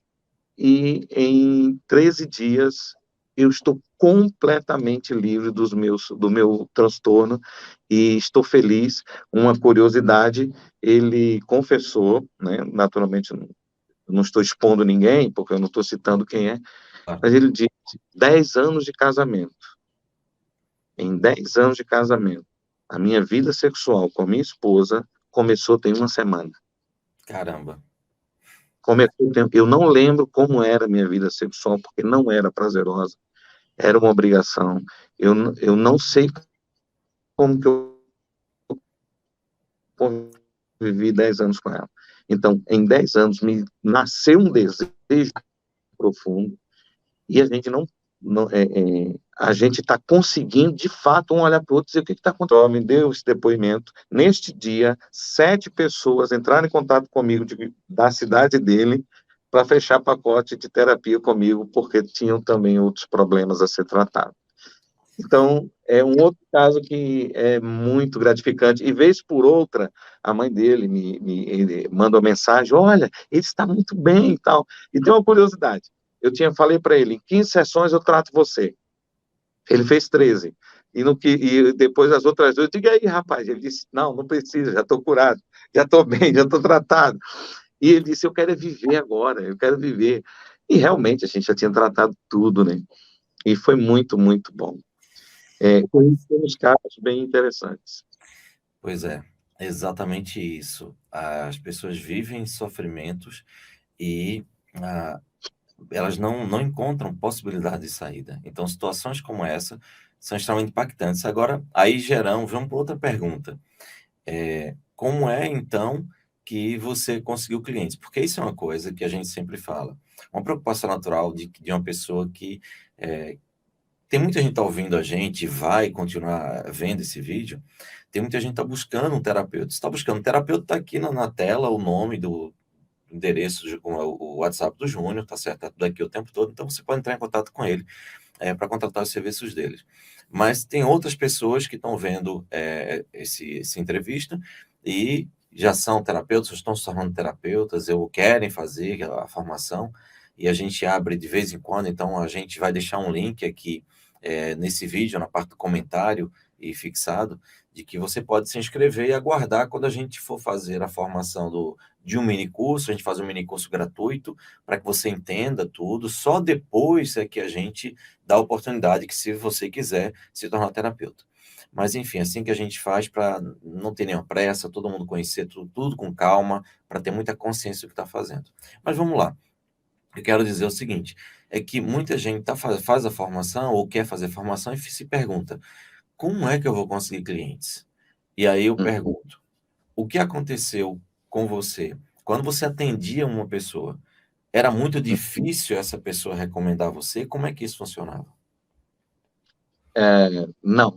S2: e em 13 dias eu estou completamente livre do meu transtorno e estou feliz. Uma curiosidade, ele confessou, né, naturalmente eu não estou expondo ninguém, porque eu não estou citando quem é,
S1: Claro.
S2: mas ele disse 10 anos de casamento. Em 10 anos de casamento, a minha vida sexual com a minha esposa começou tem uma semana.
S1: Caramba.
S2: Começou, eu não lembro como era a minha vida sexual, porque não era prazerosa, era uma obrigação. Eu não sei como que eu convivi 10 anos com ela. Então, em 10 anos, me nasceu um desejo profundo e a gente a gente está conseguindo, de fato, um olhar para o outro e dizer o que está acontecendo. Me deu esse depoimento. Neste dia, 7 pessoas entraram em contato comigo da cidade dele para fechar pacote de terapia comigo, porque tinham também outros problemas a ser tratados. Então, é um outro caso que é muito gratificante. E, vez por outra, a mãe dele ele manda uma mensagem, olha, ele está muito bem e tal. E tem uma curiosidade, falei para ele, em 15 sessões eu trato você. Ele fez 13. E depois as outras duas, eu digo, e aí, rapaz? Ele disse, não precisa, já estou curado, já estou bem, já estou tratado. E ele disse, eu quero é viver agora, eu quero viver. E realmente a gente já tinha tratado tudo, né? E foi muito, muito bom. Conhecemos casos bem interessantes.
S1: Pois é, exatamente isso. As pessoas vivem sofrimentos e ah, elas não encontram possibilidade de saída. Então, situações como essa são extremamente impactantes. Agora, aí, Gerão, vamos para outra pergunta. Como é, então, que você conseguiu clientes? Porque isso é uma coisa que a gente sempre fala. Uma preocupação natural de uma pessoa que tem muita gente que está ouvindo a gente, vai continuar vendo esse vídeo, tem muita gente que está buscando um terapeuta. Se está buscando um terapeuta, está aqui na tela o nome do endereço, o WhatsApp do Júnior, tá certo? Tá tudo aqui o tempo todo, então você pode entrar em contato com ele para contratar os serviços deles. Mas tem outras pessoas que estão vendo essa entrevista e já são terapeutas, estão se tornando terapeutas, ou querem fazer a formação, e a gente abre de vez em quando, então a gente vai deixar um link aqui nesse vídeo, na parte do comentário e fixado, de que você pode se inscrever e aguardar quando a gente for fazer a formação de um mini curso, a gente faz um mini curso gratuito, para que você entenda tudo, só depois é que a gente dá a oportunidade que, se você quiser, se tornar terapeuta. Mas, enfim, assim que a gente faz para não ter nenhuma pressa, todo mundo conhecer tudo com calma, para ter muita consciência do que está fazendo. Mas vamos lá. Eu quero dizer o seguinte, é que muita gente faz a formação ou quer fazer formação e se pergunta, como é que eu vou conseguir clientes? E aí eu pergunto, o que aconteceu com você? Quando você atendia uma pessoa, era muito difícil essa pessoa recomendar você? Como é que isso funcionava?
S2: Não,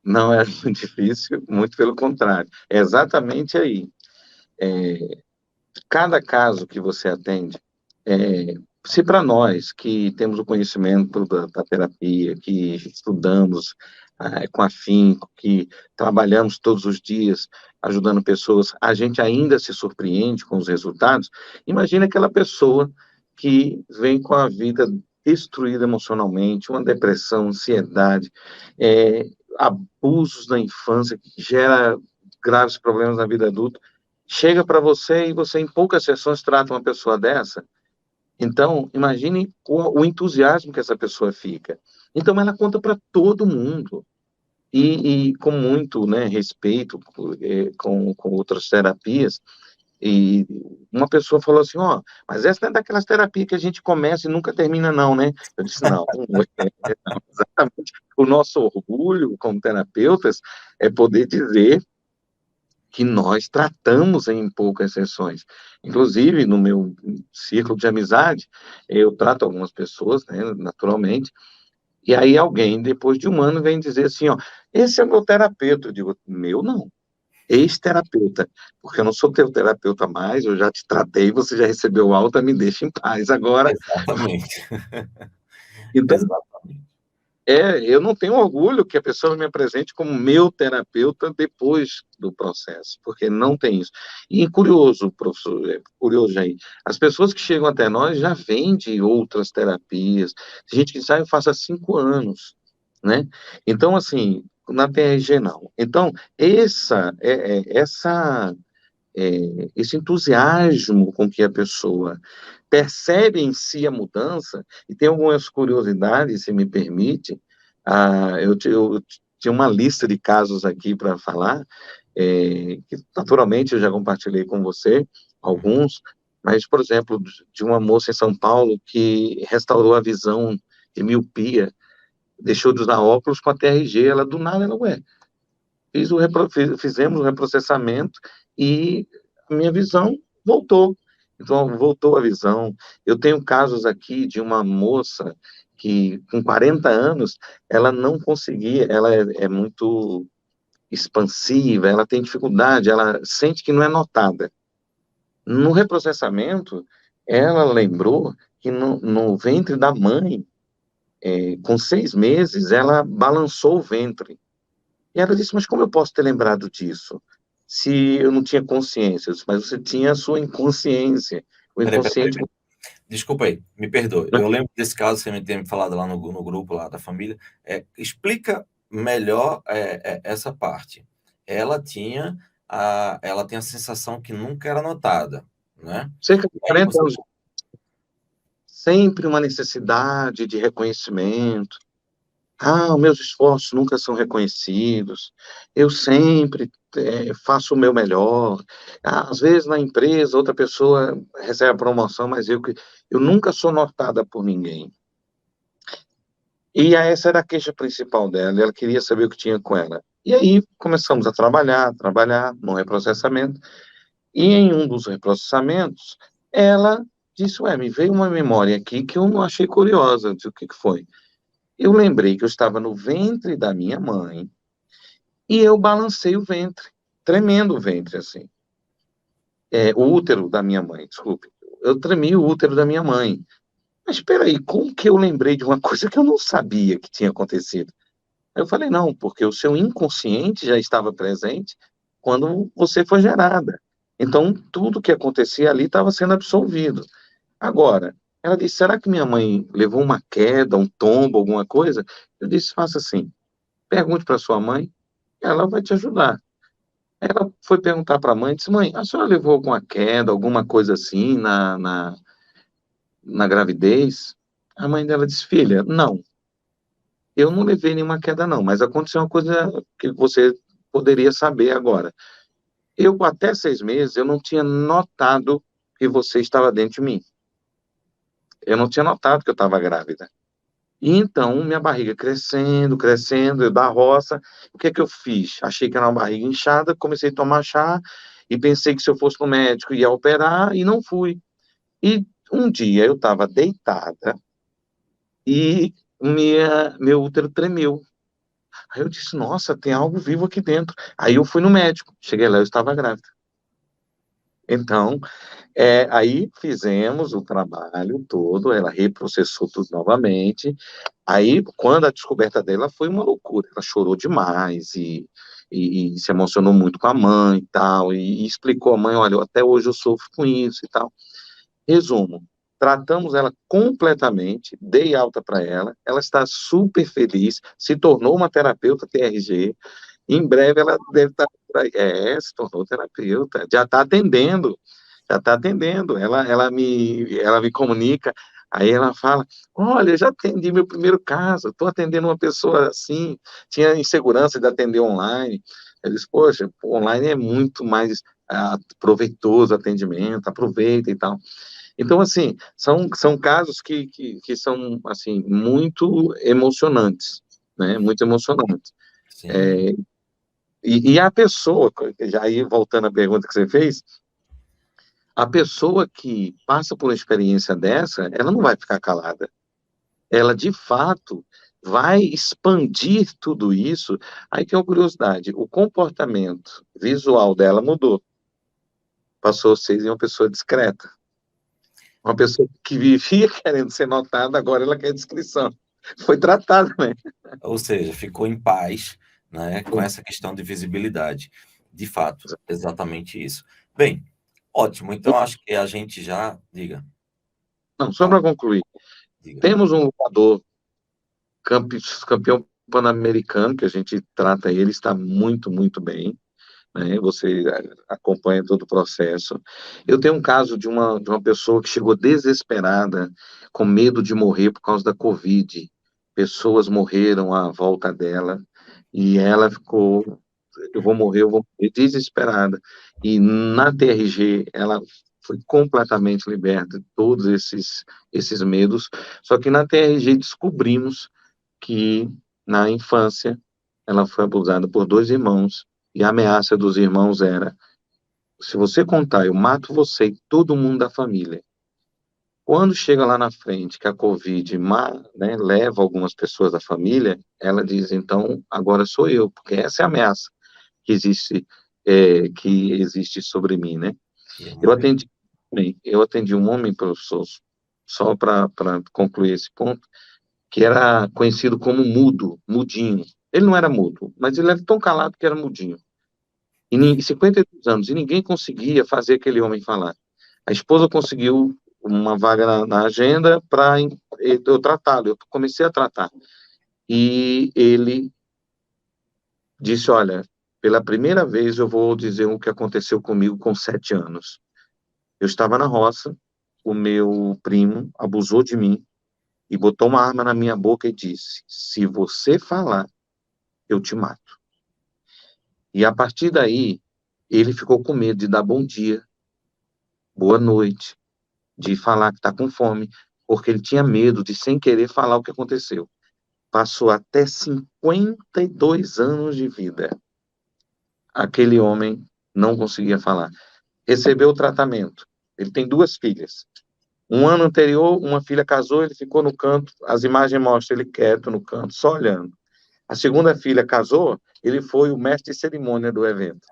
S2: não é muito difícil, muito pelo contrário. É exatamente aí. Cada caso que você atende, se para nós que temos o conhecimento da terapia, que estudamos com afinco, que trabalhamos todos os dias ajudando pessoas, a gente ainda se surpreende com os resultados, imagina aquela pessoa que vem com a vida destruída emocionalmente, uma depressão, ansiedade, abusos na infância, que gera graves problemas na vida adulta, chega para você e você, em poucas sessões, trata uma pessoa dessa. Então, imagine o entusiasmo que essa pessoa fica. Então, ela conta para todo mundo. E com muito, né, respeito com outras terapias, E uma pessoa falou assim, ó, mas essa não é daquelas terapias que a gente começa e nunca termina, não, né? Eu disse, não, não, exatamente. O nosso orgulho como terapeutas é poder dizer que nós tratamos em poucas sessões. Inclusive, no meu círculo de amizade, eu trato algumas pessoas, né, naturalmente, e aí alguém, depois de um ano, vem dizer assim, ó, esse é o meu terapeuta. Eu digo, meu não, ex-terapeuta, porque eu não sou teu terapeuta mais, eu já te tratei, você já recebeu alta, me deixa em paz agora.
S1: Exatamente.
S2: Então,
S1: Exatamente.
S2: eu não tenho orgulho que a pessoa me apresente como meu terapeuta depois do processo, porque não tem isso. E curioso, professor, curioso aí, as pessoas que chegam até nós já vêm de outras terapias, tem gente que sai eu faço há 5 anos, né? Então, assim, na TRG não. Então, esse entusiasmo com que a pessoa percebe em si a mudança, e tem algumas curiosidades, se me permite, eu tinha uma lista de casos aqui para falar, que naturalmente eu já compartilhei com você, alguns, mas, por exemplo, de uma moça em São Paulo que restaurou a visão de miopia, deixou de usar óculos com a TRG, ela do nada, ela, ué, fizemos o reprocessamento e a minha visão voltou. Então, voltou a visão. Eu tenho casos aqui de uma moça que, com 40 anos, ela não conseguia, ela é muito expansiva, ela tem dificuldade, ela sente que não é notada. No reprocessamento, ela lembrou que no ventre da mãe, com 6 meses, ela balançou o ventre. E ela disse, mas como eu posso ter lembrado disso? Se eu não tinha consciência. Eu disse, mas você tinha a sua inconsciência. O inconsciente...
S1: Peraí. Desculpa aí, me perdoe. Eu lembro desse caso, você me tem me falado lá no grupo lá da família. Explica melhor essa parte. Ela tem a sensação que nunca era notada, né?
S2: Cerca de
S1: E aí
S2: 40
S1: você...
S2: anos, sempre uma necessidade de reconhecimento. Ah, meus esforços nunca são reconhecidos. Eu sempre faço o meu melhor. Às vezes na empresa outra pessoa recebe a promoção, mas eu nunca sou notada por ninguém. E essa era a queixa principal dela, ela queria saber o que tinha com ela. E aí começamos a trabalhar no reprocessamento, e em um dos reprocessamentos, ela disse, ué, me veio uma memória aqui que eu não achei curiosa. Eu disse, o que que foi? Eu lembrei que eu estava no ventre da minha mãe, e eu balancei o ventre, tremendo o ventre, assim. O útero da minha mãe, desculpe. Eu tremi o útero da minha mãe. Mas espera aí, como que eu lembrei de uma coisa que eu não sabia que tinha acontecido? Aí eu falei, não, porque o seu inconsciente já estava presente quando você foi gerada. Então, tudo que acontecia ali estava sendo absorvido. Agora, ela disse, será que minha mãe levou uma queda, um tombo, alguma coisa? Eu disse, faça assim, pergunte para sua mãe, ela vai te ajudar. Ela foi perguntar para a mãe, disse, mãe, a senhora levou alguma queda, alguma coisa assim na gravidez? A mãe dela disse, filha, não, eu não levei nenhuma queda não, mas aconteceu uma coisa que você poderia saber agora. Eu, até 6 meses, eu não tinha notado que você estava dentro de mim. Eu não tinha notado que eu estava grávida. E então, minha barriga crescendo, crescendo, eu da roça, o que é que eu fiz? Achei que era uma barriga inchada, comecei a tomar chá e pensei que se eu fosse no médico ia operar e não fui. E um dia eu estava deitada e meu útero tremeu. Aí eu disse, nossa, tem algo vivo aqui dentro. Aí eu fui no médico, cheguei lá, eu estava grávida. Então, aí fizemos o trabalho todo, ela reprocessou tudo novamente. Aí, quando a descoberta dela foi uma loucura, ela chorou demais e se emocionou muito com a mãe e tal, e explicou à mãe, olha, até hoje eu sofro com isso e tal. Resumo, tratamos ela completamente, dei alta para ela está super feliz, se tornou uma terapeuta TRG, em breve ela deve estar, se tornou terapeuta, já está atendendo, ela me comunica, aí ela fala, olha, eu já atendi meu primeiro caso, estou atendendo uma pessoa assim, tinha insegurança de atender online, Eles, poxa, online é muito mais proveitoso o atendimento, aproveita e tal. Então, assim, são casos que são, assim, muito emocionantes, né? Muito emocionantes.
S1: Sim,
S2: E a pessoa, já aí voltando à pergunta que você fez, a pessoa que passa por uma experiência dessa, ela não vai ficar calada. Ela, de fato, vai expandir tudo isso. Aí que é uma curiosidade, o comportamento visual dela mudou. Passou a ser uma pessoa discreta. Uma pessoa que vivia querendo ser notada, agora ela quer descrição. Foi tratada, né?
S1: ou seja, ficou em paz, né, com essa questão de visibilidade. De fato, exatamente isso. Bem, ótimo, então acho que a gente já diga,
S2: Não, só
S1: fala,
S2: para concluir,
S1: diga.
S2: temos um lutador campeão pan-americano, que a gente trata ele, está muito, muito bem, né? Você acompanha todo o processo. Eu tenho um caso de uma pessoa que chegou desesperada, com medo de morrer por causa da Covid. Pessoas morreram à volta dela, e ela ficou, eu vou morrer, desesperada. E na TRG, ela foi completamente liberta de todos esses medos. Só que na TRG descobrimos que na infância ela foi abusada por dois irmãos e a ameaça dos irmãos era: se você contar, eu mato você e todo mundo da família. Quando chega lá na frente que a Covid, né, leva algumas pessoas da família, ela diz: então agora sou eu, porque essa é a ameaça que existe sobre mim, né?
S1: Que é
S2: Eu
S1: muito
S2: atendi, eu atendi um homem, professor, só para concluir esse ponto, que era conhecido como mudo, mudinho. Ele não era mudo, mas ele era tão calado que era mudinho. 52 anos, e ninguém conseguia fazer aquele homem falar. A esposa conseguiu uma vaga na agenda para eu tratá-lo. Eu comecei a tratar. E ele disse: olha, pela primeira vez eu vou dizer o que aconteceu comigo com 7 anos. Eu estava na roça, o meu primo abusou de mim e botou uma arma na minha boca e disse: se você falar, eu te mato. E a partir daí, ele ficou com medo de dar bom dia, boa noite, de falar que está com fome, porque ele tinha medo de, sem querer, falar o que aconteceu. Passou até 52 anos de vida. Aquele homem não conseguia falar. Recebeu o tratamento. Ele tem duas filhas. Um ano anterior, uma filha casou, ele ficou no canto, as imagens mostram ele quieto no canto, só olhando. A segunda filha casou, ele foi o mestre de cerimônia do evento.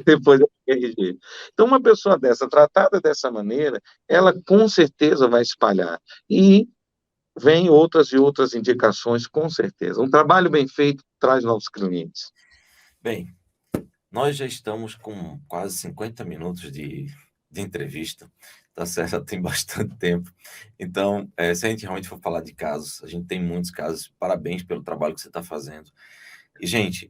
S2: Depois da RG. Então, uma pessoa dessa, tratada dessa maneira, ela com certeza vai espalhar. E vem outras e outras indicações, com certeza. Um trabalho bem feito traz novos clientes.
S1: bem. Nós já estamos com quase 50 minutos de entrevista, tá certo? Já tem bastante tempo. Então, se a gente realmente for falar de casos, a gente tem muitos casos. Parabéns pelo trabalho que você está fazendo. E, gente,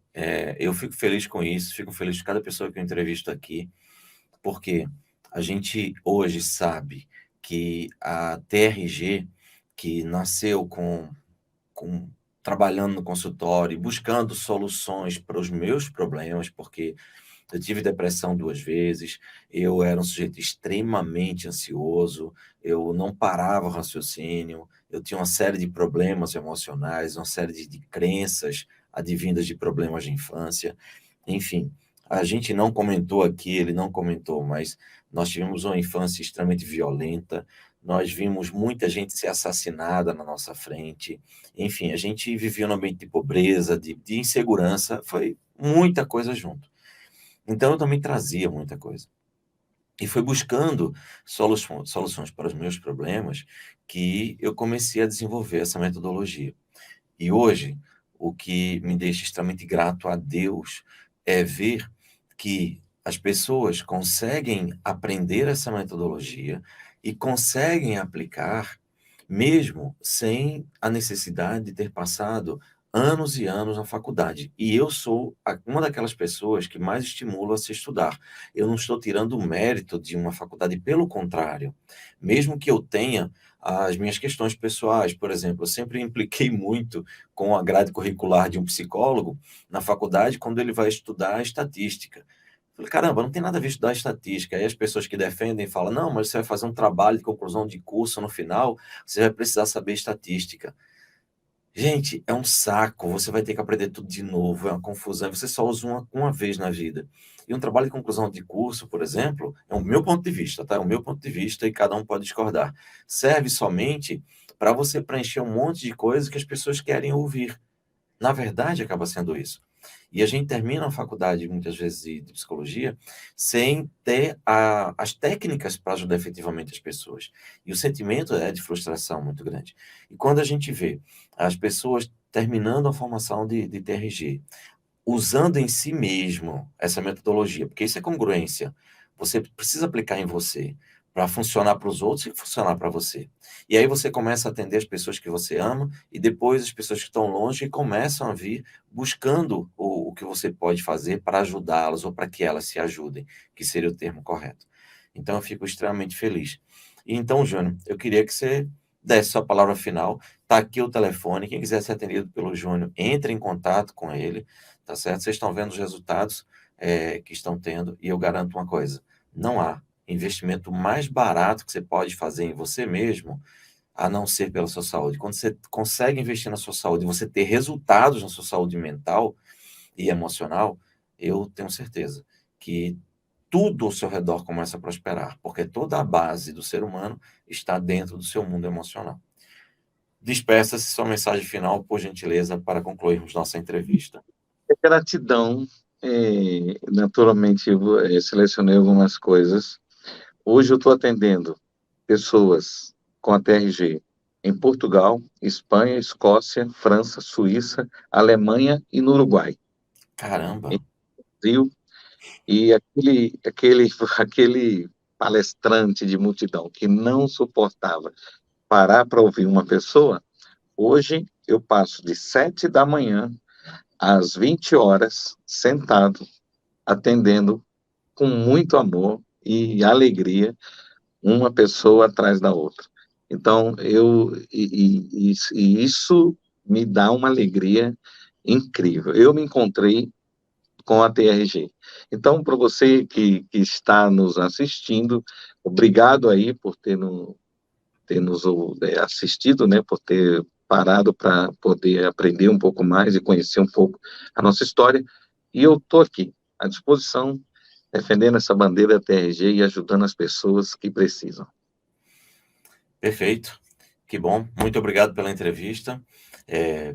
S1: eu fico feliz com isso, fico feliz de cada pessoa que eu entrevisto aqui, porque a gente hoje sabe que a TRG, que nasceu com trabalhando no consultório, buscando soluções para os meus problemas, porque eu tive depressão 2 vezes, eu era um sujeito extremamente ansioso, eu não parava o raciocínio, eu tinha uma série de problemas emocionais, uma série de crenças advindas de problemas de infância. Enfim, a gente não comentou aqui, ele não comentou, mas nós tivemos uma infância extremamente violenta, nós vimos muita gente ser assassinada na nossa frente. Enfim, a gente vivia num ambiente de pobreza, de insegurança, foi muita coisa junto. Então eu também trazia muita coisa. E foi buscando soluções para os meus problemas que eu comecei a desenvolver essa metodologia. E hoje, o que me deixa extremamente grato a Deus é ver que as pessoas conseguem aprender essa metodologia e conseguem aplicar mesmo sem a necessidade de ter passado anos e anos na faculdade. E eu sou uma daquelas pessoas que mais estimulo a se estudar. Eu não estou tirando o mérito de uma faculdade, pelo contrário. Mesmo que eu tenha as minhas questões pessoais. Por exemplo, eu sempre impliquei muito com a grade curricular de um psicólogo na faculdade quando ele vai estudar estatística. Falei, caramba, não tem nada a ver estudar estatística. Aí as pessoas que defendem falam, não, mas você vai fazer um trabalho de conclusão de curso no final, você vai precisar saber estatística. Gente, é um saco, você vai ter que aprender tudo de novo, é uma confusão, você só usa uma vez na vida. E um trabalho de conclusão de curso, por exemplo, é o meu ponto de vista, tá? É o meu ponto de vista e cada um pode discordar. Serve somente para você preencher um monte de coisas que as pessoas querem ouvir. Na verdade, acaba sendo isso. E a gente termina a faculdade, muitas vezes, de psicologia, sem ter as técnicas para ajudar efetivamente as pessoas. E o sentimento é de frustração muito grande. E quando a gente vê as pessoas terminando a formação de TRG, usando em si mesmo essa metodologia, porque isso é congruência. Você precisa aplicar em você para funcionar para os outros e funcionar para você. E aí você começa a atender as pessoas que você ama e depois as pessoas que estão longe e começam a vir buscando o que você pode fazer para ajudá-las ou para que elas se ajudem, que seria o termo correto. Então eu fico extremamente feliz. E então, Júnior, eu queria que você desse sua palavra final. Está aqui o telefone. Quem quiser ser atendido pelo Júnior, entre em contato com ele, tá certo? Vocês estão vendo os resultados que estão tendo, e eu garanto uma coisa: não há investimento mais barato que você pode fazer em você mesmo, a não ser pela sua saúde. Quando você consegue investir na sua saúde, você ter resultados na sua saúde mental e emocional, eu tenho certeza que tudo ao seu redor começa a prosperar, porque toda a base do ser humano está dentro do seu mundo emocional. Despeça-se sua mensagem final, por gentileza, para concluirmos nossa entrevista.
S2: Gratidão. Naturalmente, eu selecionei algumas coisas. Hoje eu estou atendendo pessoas com a TRG em Portugal, Espanha, Escócia, França, Suíça, Alemanha e no Uruguai.
S1: Caramba!
S2: Brasil, e aquele palestrante de multidão que não suportava parar para ouvir uma pessoa, hoje eu passo de 7 da manhã às 20 horas sentado, atendendo com muito amor e alegria uma pessoa atrás da outra. Então, e isso me dá uma alegria incrível. Eu me encontrei com a TRG. Então, para você que está nos assistindo, obrigado aí por ter nos assistido, né, por ter parado para poder aprender um pouco mais e conhecer um pouco a nossa história. E eu estou aqui, à disposição, defendendo essa bandeira da TRG e ajudando as pessoas que precisam.
S1: Perfeito. Que bom. Muito obrigado pela entrevista.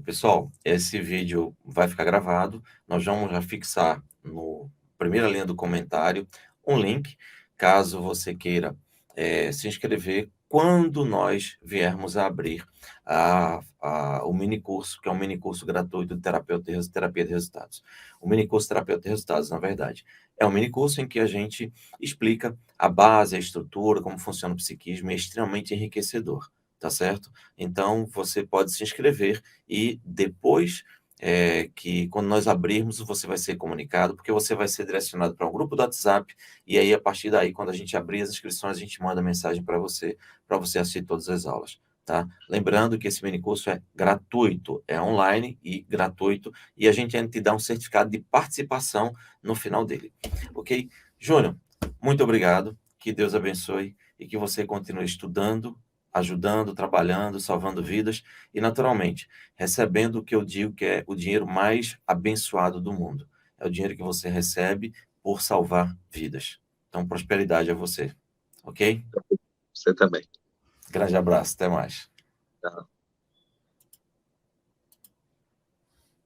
S1: Pessoal, esse vídeo vai ficar gravado. Nós vamos já fixar no primeira linha do comentário um link, caso você queira se inscrever quando nós viermos a abrir o mini curso, que é um mini curso gratuito de terapia de resultados. O mini curso terapeuta de resultados, na verdade, é um mini curso em que a gente explica a base, a estrutura, como funciona o psiquismo, é extremamente enriquecedor, tá certo? Então, você pode se inscrever e depois que quando nós abrirmos, você vai ser comunicado, porque você vai ser direcionado para um grupo do WhatsApp, e aí, a partir daí, quando a gente abrir as inscrições, a gente manda mensagem para você assistir todas as aulas, tá? Lembrando que esse mini curso é gratuito, é online e gratuito, e a gente ainda te dá um certificado de participação no final dele, ok? Júnior, muito obrigado, que Deus abençoe e que você continue estudando, ajudando, trabalhando, salvando vidas e, naturalmente, recebendo o que eu digo que é o dinheiro mais abençoado do mundo. É o dinheiro que você recebe por salvar vidas. Então, prosperidade a você, ok?
S2: Você também.
S1: Grande abraço, até mais.
S2: Tá?